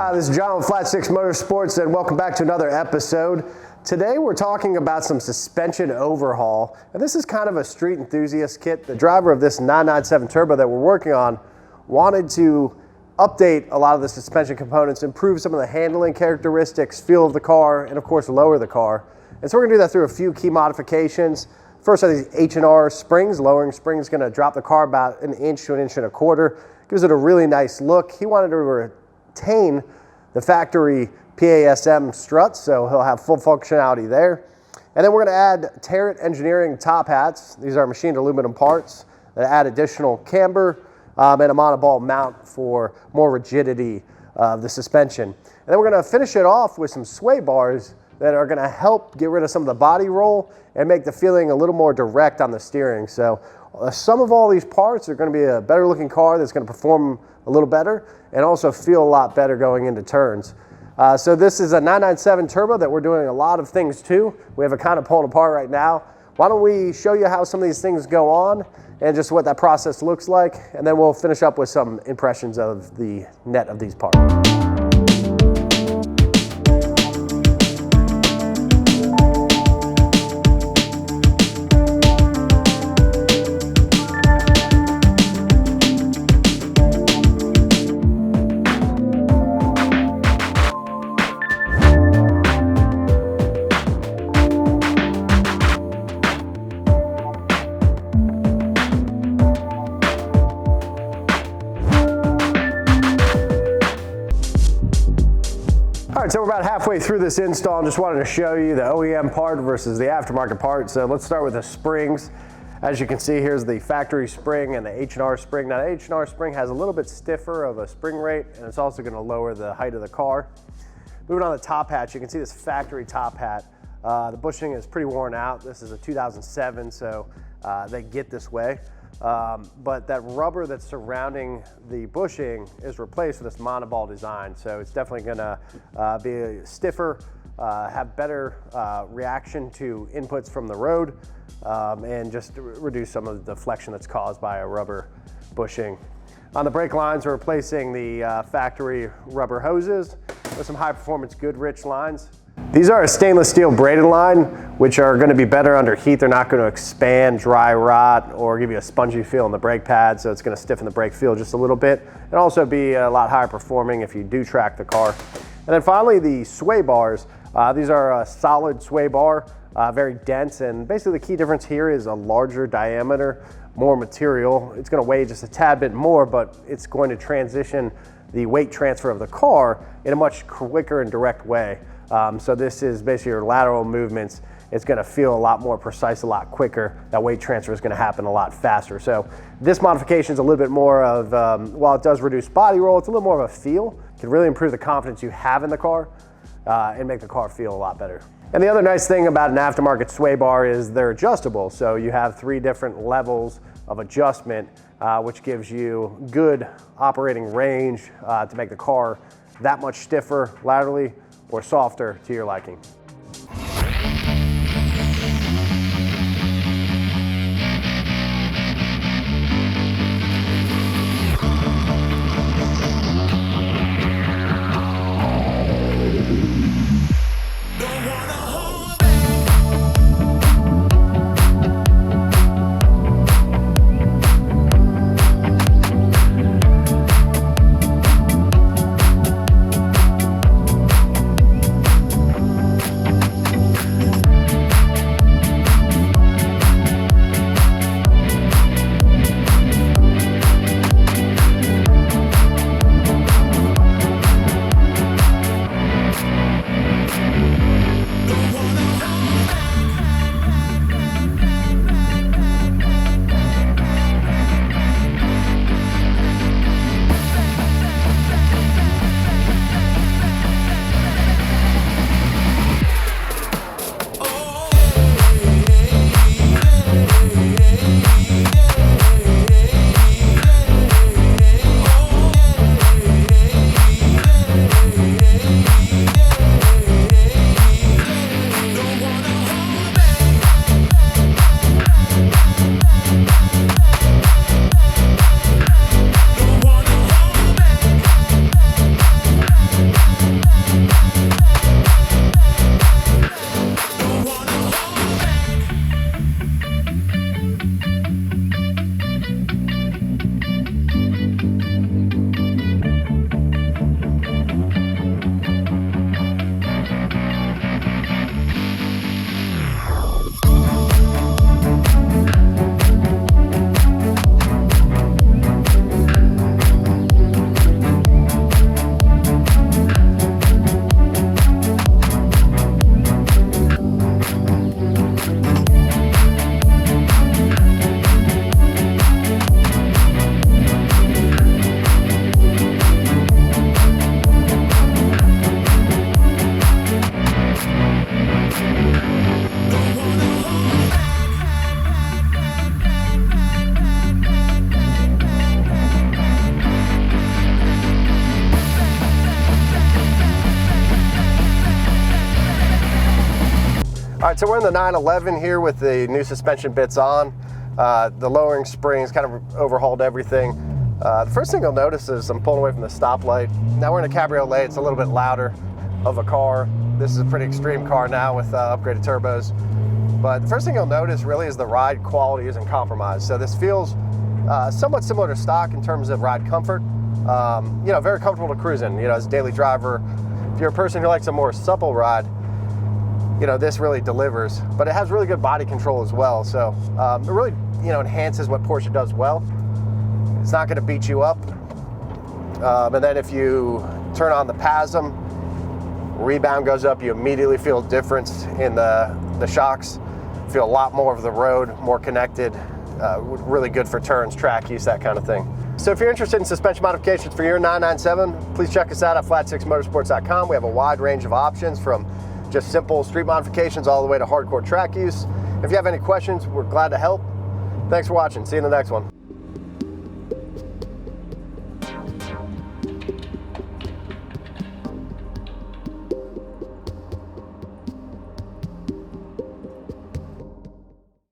Hi, this is John with Flat 6 Motorsports, and welcome back to another episode. Today we're talking about some suspension overhaul, and this is kind of a street enthusiast kit. The driver of this 997 Turbo that we're working on wanted to update a lot of the suspension components, improve some of the handling characteristics, feel of the car, and of course lower the car. And so we're going to do that through a few key modifications. First are these H&R springs. Lowering spring is going to drop the car about an inch to an inch and a quarter. Gives it a really nice look. He wanted to retain the factory PASM struts, so he'll have full functionality there. And then we're going to add Tarrant Engineering top hats. These are machined aluminum parts that add additional camber and a monoball mount for more rigidity of the suspension. And then we're going to finish it off with some sway bars that are going to help get rid of some of the body roll and make the feeling a little more direct on the steering. So some of all these parts are going to be a better looking car that's going to perform a little better and also feel a lot better going into turns. So this is a 997 Turbo that we're doing a lot of things to. We have it kind of pulled apart right now. Why don't we show you how some of these things go on and just what that process looks like, and then we'll finish up with some impressions of the net of these parts. All right, so we're about halfway through this install and just wanted to show you the OEM part versus the aftermarket part. So let's start with the springs. As you can see, here's the factory spring and the H&R spring. Now the H&R spring has a little bit stiffer of a spring rate, and it's also going to lower the height of the car. Moving on to the top hat, you can see this factory top hat. The bushing is pretty worn out. This is a 2007, so they get this way. But that rubber that's surrounding the bushing is replaced with this monoball design. So it's definitely gonna be stiffer, have better reaction to inputs from the road, and just reduce some of the deflection that's caused by a rubber bushing. On the brake lines, we're replacing the factory rubber hoses with some high performance Goodrich lines. These are a stainless steel braided line, which are going to be better under heat. They're not going to expand, dry rot, or give you a spongy feel in the brake pad, so it's going to stiffen the brake feel just a little bit, and also be a lot higher performing if you do track the car. And then finally, the sway bars. These are a solid sway bar, very dense, and basically the key difference here is a larger diameter, more material. It's going to weigh just a tad bit more, but it's going to transition the weight transfer of the car in a much quicker and direct way. So this is basically your lateral movements. It's going to feel a lot more precise, a lot quicker. That weight transfer is going to happen a lot faster. So this modification is a little bit more of, while it does reduce body roll, it's a little more of a feel. It can really improve the confidence you have in the car and make the car feel a lot better. And the other nice thing about an aftermarket sway bar is they're adjustable. So you have 3 different levels of adjustment, which gives you good operating range to make the car that much stiffer laterally or softer to your liking. so we're in the 911 here with the new suspension bits on. The lowering springs kind of overhauled everything. The first thing you'll notice is I'm pulling away from the stoplight. Now we're in a cabriolet, it's a little bit louder of a car. This is a pretty extreme car now with upgraded turbos. But the first thing you'll notice really is the ride quality isn't compromised. So this feels somewhat similar to stock in terms of ride comfort. You know, very comfortable to cruise in, you know, as a daily driver. If you're a person who likes a more supple ride, you know, this really delivers. But it has really good body control as well. So it really, you know, enhances what Porsche does well. It's not going to beat you up. And then if you turn on the PASM, rebound goes up, you immediately feel a difference in the shocks. Feel a lot more of the road, more connected, really good for turns, track use, that kind of thing. So if you're interested in suspension modifications for your 997, please check us out at flat6motorsports.com. We have a wide range of options from just simple street modifications all the way to hardcore track use. If you have any questions, we're glad to help. Thanks for watching. See you in the next one.